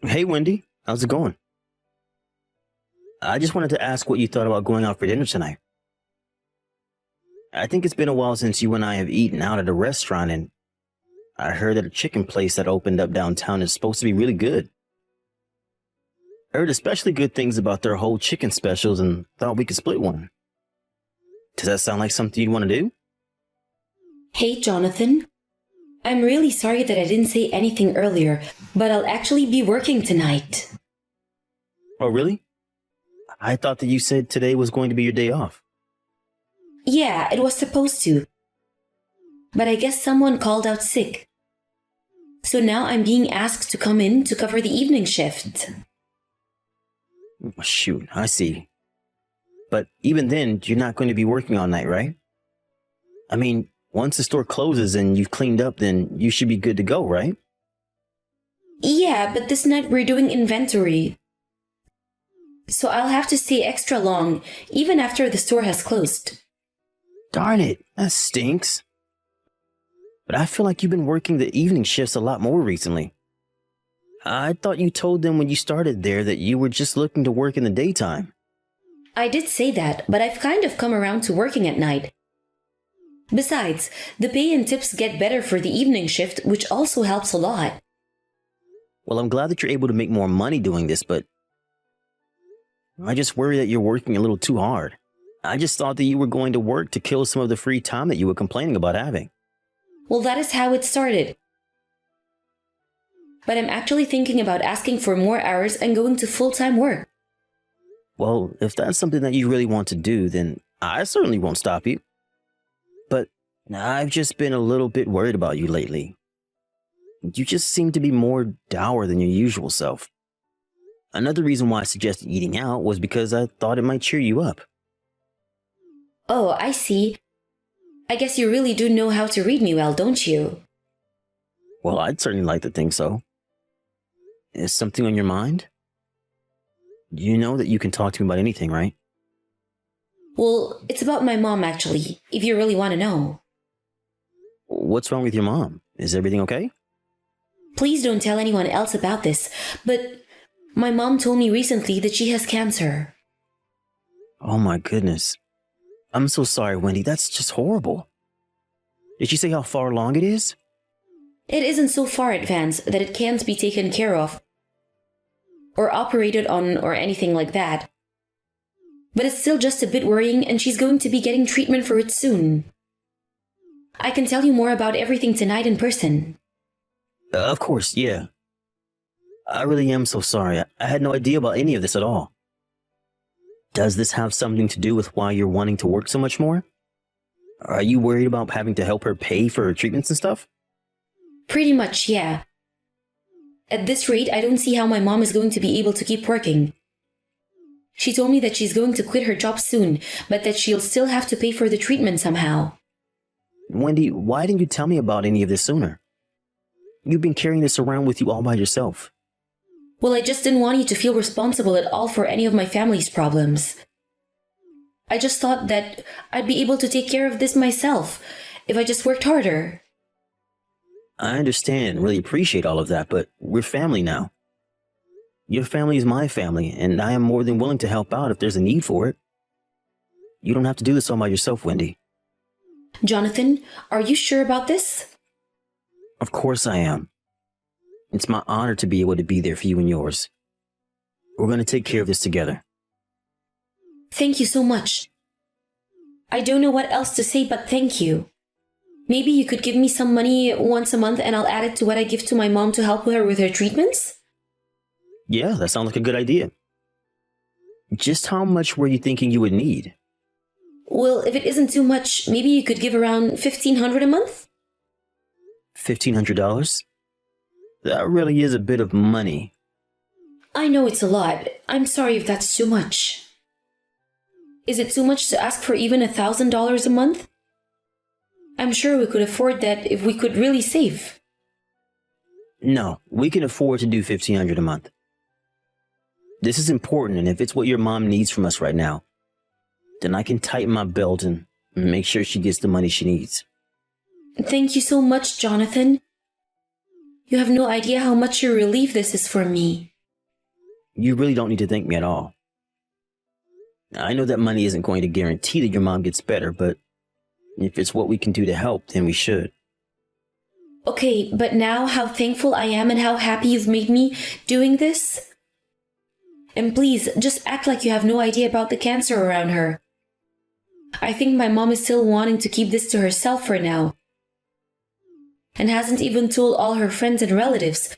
Hey, Wendy. How's it going? I just wanted to ask what you thought about going out for dinner tonight. I think it's been a while since you and I have eaten out at a restaurant, and I heard that a chicken place that opened up downtown is supposed to be really good. I heard especially good things about their whole chicken specials and thought we could split one. Does that sound like something you'd want to do? Hey, Jonathan. I'm really sorry that I didn't say anything earlier, but I'll actually be working tonight. Oh, really? I thought that you said today was going to be your day off. Yeah, it was supposed to. But I guess someone called out sick. So now I'm being asked to come in to cover the evening shift. Oh, shoot, I see. But even then, you're not going to be working all night, right? I mean, once the store closes and you've cleaned up, then you should be good to go, right? Yeah, but this night we're doing inventory. So I'll have to stay extra long, even after the store has closed. Darn it, that stinks. But I feel like you've been working the evening shifts a lot more recently. I thought you told them when you started there that you were just looking to work in the daytime. I did say that, but I've kind of come around to working at night. Besides, the pay and tips get better for the evening shift, which also helps a lot. Well, I'm glad that you're able to make more money doing this, but I just worry that you're working a little too hard. I just thought that you were going to work to kill some of the free time that you were complaining about having. Well, that is how it started. But I'm actually thinking about asking for more hours and going to full-time work. Well, if that's something that you really want to do, then I certainly won't stop you. But I've just been a little bit worried about you lately. You just seem to be more dour than your usual self. Another reason why I suggested eating out was because I thought it might cheer you up. Oh, I see. I guess you really do know how to read me well, don't you? Well, I'd certainly like to think so. Is something on your mind? You know that you can talk to me about anything, right? Well, it's about my mom, actually, if you really want to know. What's wrong with your mom? Is everything okay? Please don't tell anyone else about this, but my mom told me recently that she has cancer. Oh my goodness. I'm so sorry, Wendy. That's just horrible. Did she say how far along it is? It isn't so far advanced that it can't be taken care of, or operated on, or anything like that. But it's still just a bit worrying, and she's going to be getting treatment for it soon. I can tell you more about everything tonight in person. Of course, yeah. I really am so sorry. I had no idea about any of this at all. Does this have something to do with why you're wanting to work so much more? Are you worried about having to help her pay for her treatments and stuff? Pretty much, yeah. At this rate, I don't see how my mom is going to be able to keep working. She told me that she's going to quit her job soon, but that she'll still have to pay for the treatment somehow. Wendy, why didn't you tell me about any of this sooner? You've been carrying this around with you all by yourself. Well, I just didn't want you to feel responsible at all for any of my family's problems. I just thought that I'd be able to take care of this myself if I just worked harder. I understand and really appreciate all of that, but we're family now. Your family is my family, and I am more than willing to help out if there's a need for it. You don't have to do this all by yourself, Wendy. Jonathan, are you sure about this? Of course I am. It's my honor to be able to be there for you and yours. We're going to take care of this together. Thank you so much. I don't know what else to say but thank you. Maybe you could give me some money once a month and I'll add it to what I give to my mom to help her with her treatments? Yeah, that sounds like a good idea. Just how much were you thinking you would need? Well, if it isn't too much, maybe you could give around $1,500 a month? $1,500? That really is a bit of money. I know it's a lot. I'm sorry if that's too much. Is it too much to ask for even $1,000 a month? I'm sure we could afford that if we could really save. No, we can afford to do $1,500 a month. This is important, and if it's what your mom needs from us right now, then I can tighten my belt and make sure she gets the money she needs. Thank you so much, Jonathan. You have no idea how much a relief this is for me. you really don't need to thank me at all. I know that money isn't going to guarantee that your mom gets better, but if it's what we can do to help, then we should. Okay, but now how thankful I am and how happy you've made me doing this. And please, just act like you have no idea about the cancer around her. I think my mom is still wanting to keep this to herself for now. And hasn't even told all her friends and relatives.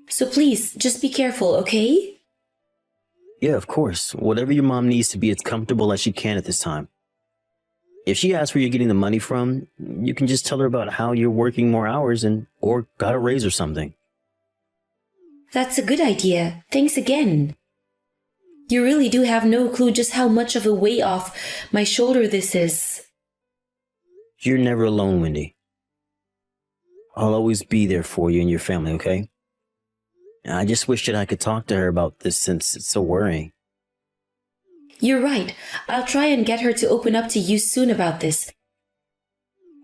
So please, just be careful, okay? Yeah, of course. Whatever your mom needs to be as comfortable as she can at this time. If she asks where you're getting the money from, you can just tell her about how you're working more hours or got a raise or something. That's a good idea. Thanks again. You really do have no clue just how much of a weight off my shoulder this is. You're never alone, Wendy. I'll always be there for you and your family, okay? I just wish that I could talk to her about this since it's so worrying. You're right. I'll try and get her to open up to you soon about this.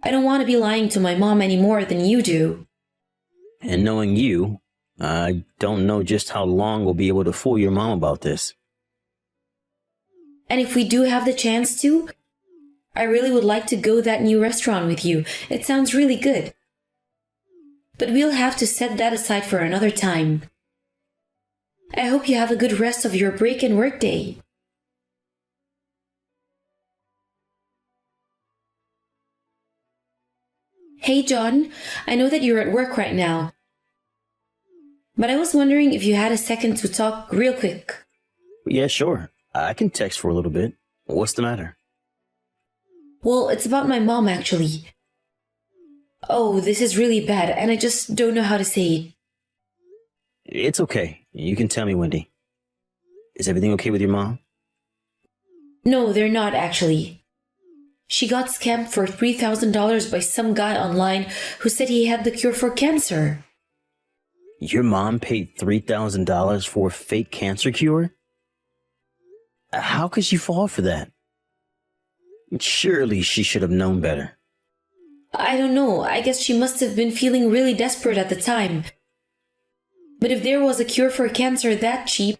I don't want to be lying to my mom any more than you do. And knowing you, I don't know just how long we'll be able to fool your mom about this. And if we do have the chance to, I really would like to go that new restaurant with you. It sounds really good. But we'll have to set that aside for another time. I hope you have a good rest of your break and work day. Hey John, I know that you're at work right now. But I was wondering if you had a second to talk real quick. Yeah, sure. I can text for a little bit. What's the matter? Well, it's about my mom actually. Oh, this is really bad and I just don't know how to say it. It's okay. You can tell me, Wendy. Is everything okay with your mom? No, they're not actually. She got scammed for $3,000 by some guy online who said he had the cure for cancer. Your mom paid $3,000 for a fake cancer cure? How could she fall for that? Surely she should have known better. I don't know. I guess she must have been feeling really desperate at the time. But if there was a cure for cancer that cheap,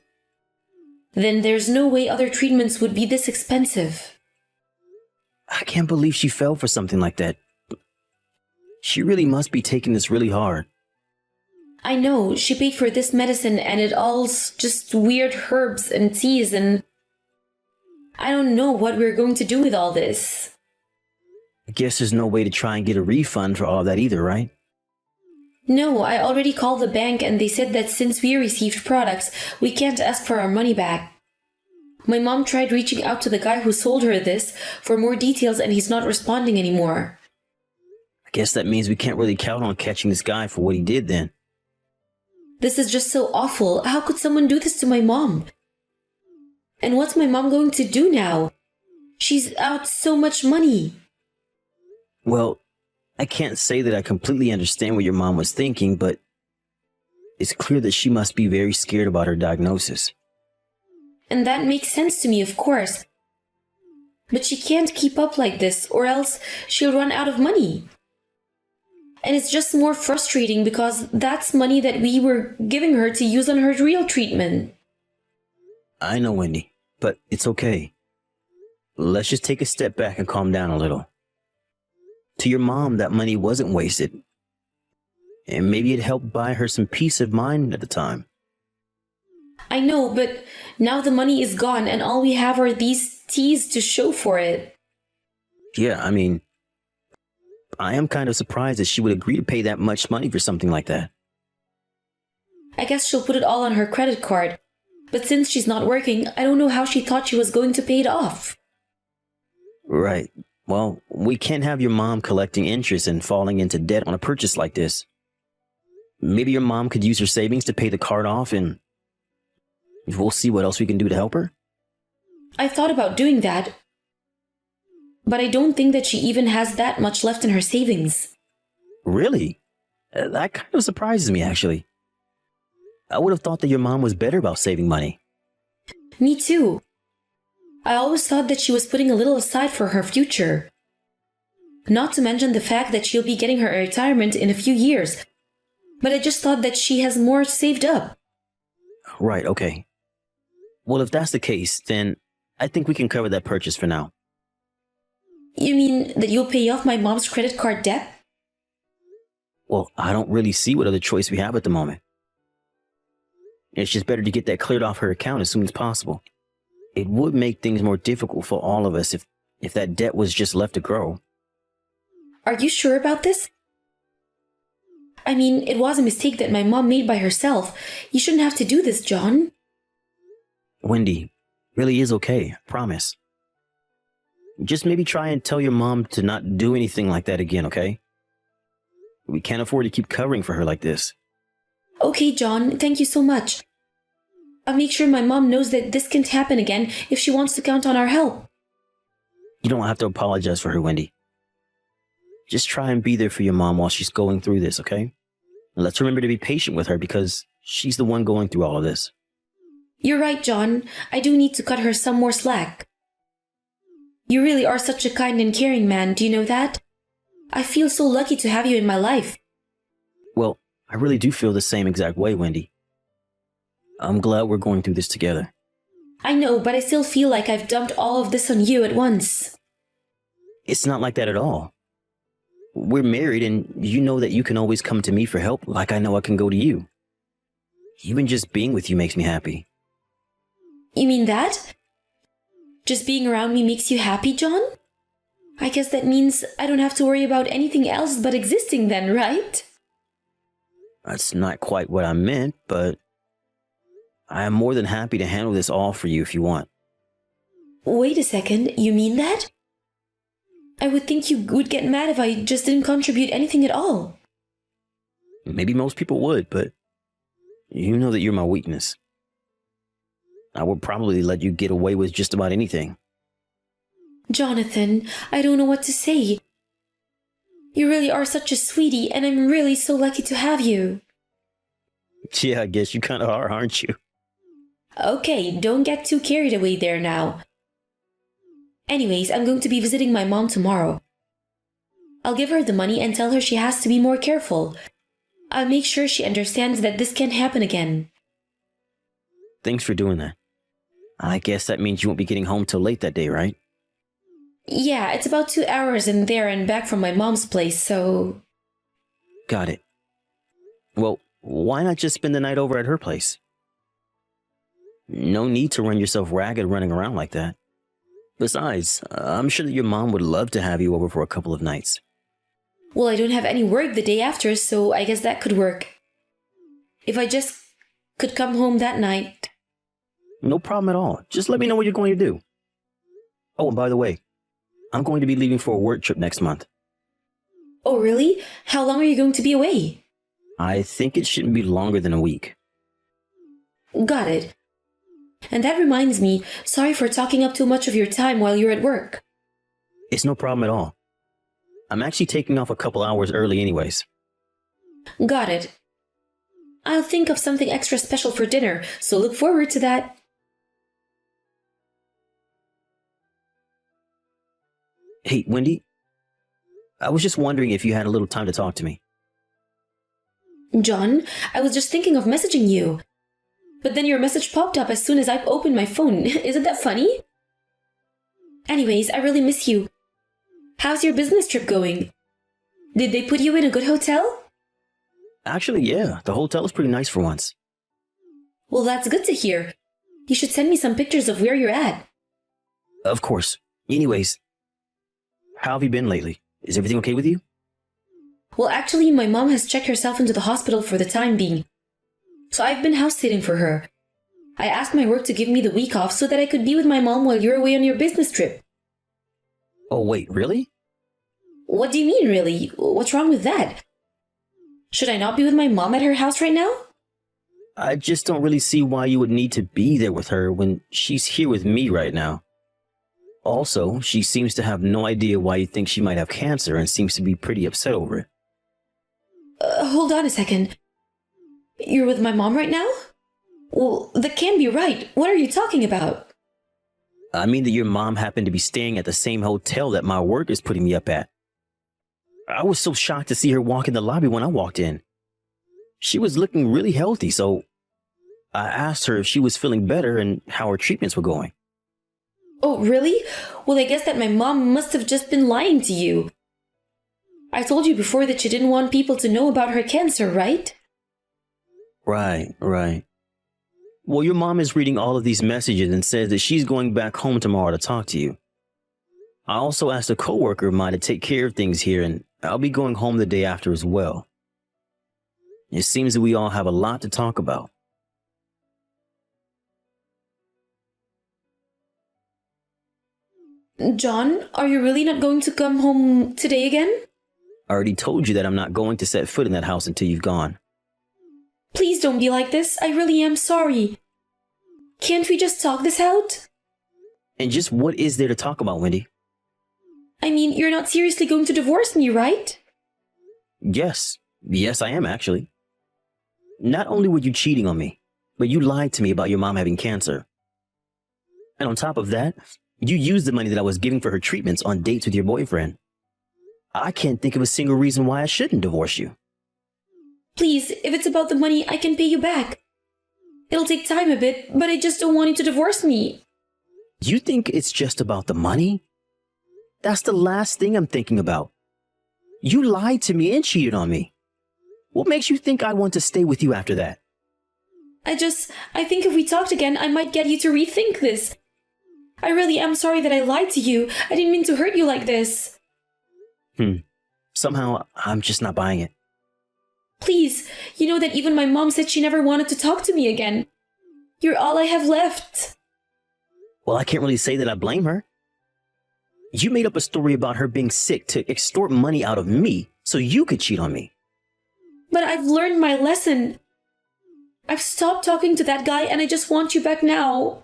then there's no way other treatments would be this expensive. I can't believe she fell for something like that. She really must be taking this really hard. I know, she paid for this medicine and it all's just weird herbs and teas and I don't know what we're going to do with all this. I guess there's no way to try and get a refund for all that either, right? No, I already called the bank and they said that since we received products, we can't ask for our money back. My mom tried reaching out to the guy who sold her this for more details and he's not responding anymore. I guess that means we can't really count on catching this guy for what he did then. This is just so awful. How could someone do this to my mom? And what's my mom going to do now? She's out so much money. Well, I can't say that I completely understand what your mom was thinking, but it's clear that she must be very scared about her diagnosis. And that makes sense to me, of course. But she can't keep up like this, or else she'll run out of money. And it's just more frustrating because that's money that we were giving her to use on her real treatment. I know, Wendy, but it's okay. Let's just take a step back and calm down a little. To your mom, that money wasn't wasted. And maybe it helped buy her some peace of mind at the time. I know, but now the money is gone and all we have are these teas to show for it. Yeah, I mean, I am kind of surprised that she would agree to pay that much money for something like that. I guess she'll put it all on her credit card. But since she's not working, I don't know how she thought she was going to pay it off. Right. Well, we can't have your mom collecting interest and falling into debt on a purchase like this. Maybe your mom could use her savings to pay the card off and we'll see what else we can do to help her. I thought about doing that. But I don't think that she even has that much left in her savings. Really? That kind of surprises me, actually. I would have thought that your mom was better about saving money. Me too. I always thought that she was putting a little aside for her future. Not to mention the fact that she'll be getting her retirement in a few years. But I just thought that she has more saved up. Right, okay. Well, if that's the case, then I think we can cover that purchase for now. You mean that you'll pay off my mom's credit card debt? Well, I don't really see what other choice we have at the moment. It's just better to get that cleared off her account as soon as possible. It would make things more difficult for all of us if that debt was just left to grow. Are you sure about this? I mean, it was a mistake that my mom made by herself. You shouldn't have to do this, John. Wendy, really is okay, I promise. Just maybe try and tell your mom to not do anything like that again, okay? We can't afford to keep covering for her like this. Okay, John, thank you so much. I'll make sure my mom knows that this can't happen again if she wants to count on our help. You don't have to apologize for her, Wendy. Just try and be there for your mom while she's going through this, okay? And let's remember to be patient with her because she's the one going through all of this. You're right, John. I do need to cut her some more slack. You really are such a kind and caring man, do you know that? I feel so lucky to have you in my life. Well, I really do feel the same exact way, Wendy. I'm glad we're going through this together. I know, but I still feel like I've dumped all of this on you at once. It's not like that at all. We're married and you know that you can always come to me for help like I know I can go to you. Even just being with you makes me happy. You mean that? Just being around me makes you happy, John? I guess that means I don't have to worry about anything else but existing then, right? That's not quite what I meant, but I am more than happy to handle this all for you if you want. Wait a second, you mean that? I would think you would get mad if I just didn't contribute anything at all. Maybe most people would, but you know that you're my weakness. I would probably let you get away with just about anything. Jonathan, I don't know what to say. You really are such a sweetie, and I'm really so lucky to have you. Yeah, I guess you kind of are, aren't you? Okay, don't get too carried away there now. Anyways, I'm going to be visiting my mom tomorrow. I'll give her the money and tell her she has to be more careful. I'll make sure she understands that this can't happen again. Thanks for doing that. I guess that means you won't be getting home till late that day, right? Yeah, it's about 2 hours in there and back from my mom's place, so... Got it. Well, why not just spend the night over at her place? No need to run yourself ragged running around like that. Besides, I'm sure that your mom would love to have you over for a couple of nights. Well, I don't have any work the day after, so I guess that could work. If I just could come home that night. No problem at all. Just let me know what you're going to do. Oh, and by the way, I'm going to be leaving for a work trip next month. Oh, really? How long are you going to be away? I think it shouldn't be longer than a week. Got it. And that reminds me, sorry for talking up too much of your time while you're at work. It's no problem at all. I'm actually taking off a couple hours early anyways. Got it. I'll think of something extra special for dinner, so look forward to that. Hey, Wendy. I was just wondering if you had a little time to talk to me. John, I was just thinking of messaging you. But then your message popped up as soon as I opened my phone. Isn't that funny? Anyways, I really miss you. How's your business trip going? Did they put you in a good hotel? Actually, yeah. The hotel is pretty nice for once. Well, that's good to hear. You should send me some pictures of where you're at. Of course. Anyways, how have you been lately? Is everything okay with you? Well, actually, my mom has checked herself into the hospital for the time being. So I've been house sitting for her. I asked my work to give me the week off so that I could be with my mom while you're away on your business trip. Oh, wait, really? What do you mean, really? What's wrong with that? Should I not be with my mom at her house right now? I just don't really see why you would need to be there with her when she's here with me right now. Also, she seems to have no idea why you think she might have cancer and seems to be pretty upset over it. Hold on a second. You're with my mom right now? Well, that can't be right. What are you talking about? I mean that your mom happened to be staying at the same hotel that my work is putting me up at. I was so shocked to see her walk in the lobby when I walked in. She was looking really healthy, so I asked her if she was feeling better and how her treatments were going. Oh, really? Well, I guess that my mom must have just been lying to you. I told you before that she didn't want people to know about her cancer, right? Right, right. Well, your mom is reading all of these messages and says that she's going back home tomorrow to talk to you. I also asked a coworker of mine to take care of things here, and I'll be going home the day after as well. It seems that we all have a lot to talk about. John, are you really not going to come home today again? I already told you that I'm not going to set foot in that house until you've gone. Please don't be like this. I really am sorry. Can't we just talk this out? And just what is there to talk about, Wendy? I mean, you're not seriously going to divorce me, right? Yes. Yes, I am actually. Not only were you cheating on me, but you lied to me about your mom having cancer. And on top of that, you used the money that I was giving for her treatments on dates with your boyfriend. I can't think of a single reason why I shouldn't divorce you. Please, if it's about the money, I can pay you back. It'll take time a bit, but I just don't want you to divorce me. You think it's just about the money? That's the last thing I'm thinking about. You lied to me and cheated on me. What makes you think I want to stay with you after that? I think if we talked again, I might get you to rethink this. I really am sorry that I lied to you. I didn't mean to hurt you like this. Somehow, I'm just not buying it. Please, you know that even my mom said she never wanted to talk to me again. You're all I have left. Well, I can't really say that I blame her. You made up a story about her being sick to extort money out of me so you could cheat on me. But I've learned my lesson. I've stopped talking to that guy and I just want you back now.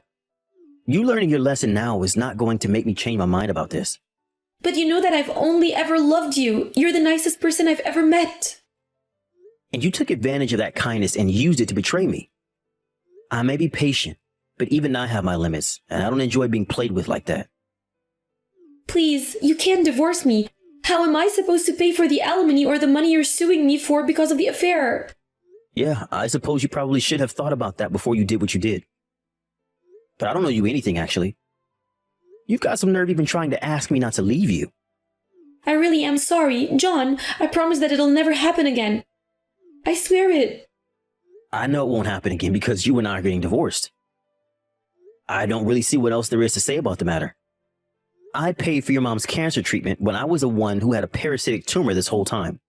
You learning your lesson now is not going to make me change my mind about this. But you know that I've only ever loved you. You're the nicest person I've ever met. And you took advantage of that kindness and used it to betray me. I may be patient, but even I have my limits, and I don't enjoy being played with like that. Please, you can't divorce me. How am I supposed to pay for the alimony or the money you're suing me for because of the affair? Yeah, I suppose you probably should have thought about that before you did what you did. But I don't know you anything, actually. You've got some nerve even trying to ask me not to leave you. I really am sorry. John, I promise that it'll never happen again. I swear it. I know it won't happen again because you and I are getting divorced. I don't really see what else there is to say about the matter. I paid for your mom's cancer treatment when I was the one who had a parasitic tumor this whole time.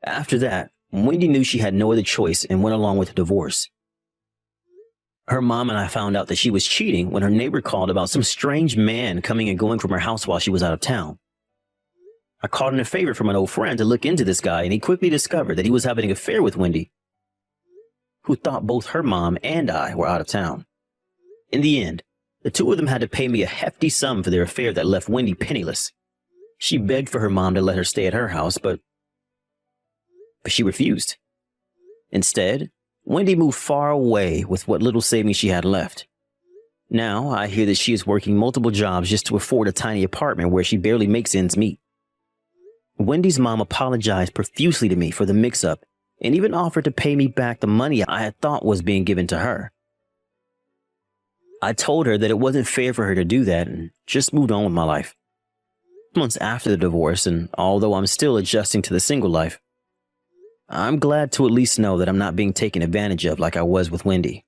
After that, Wendy knew she had no other choice and went along with the divorce. Her mom and I found out that she was cheating when her neighbor called about some strange man coming and going from her house while she was out of town. I called in a favor from an old friend to look into this guy, and he quickly discovered that he was having an affair with Wendy, who thought both her mom and I were out of town. In the end, the two of them had to pay me a hefty sum for their affair that left Wendy penniless. She begged for her mom to let her stay at her house, but she refused. Instead, Wendy moved far away with what little savings she had left. Now, I hear that she is working multiple jobs just to afford a tiny apartment where she barely makes ends meet. Wendy's mom apologized profusely to me for the mix-up and even offered to pay me back the money I had thought was being given to her. I told her that it wasn't fair for her to do that and just moved on with my life. Months after the divorce, and although I'm still adjusting to the single life, I'm glad to at least know that I'm not being taken advantage of like I was with Wendy.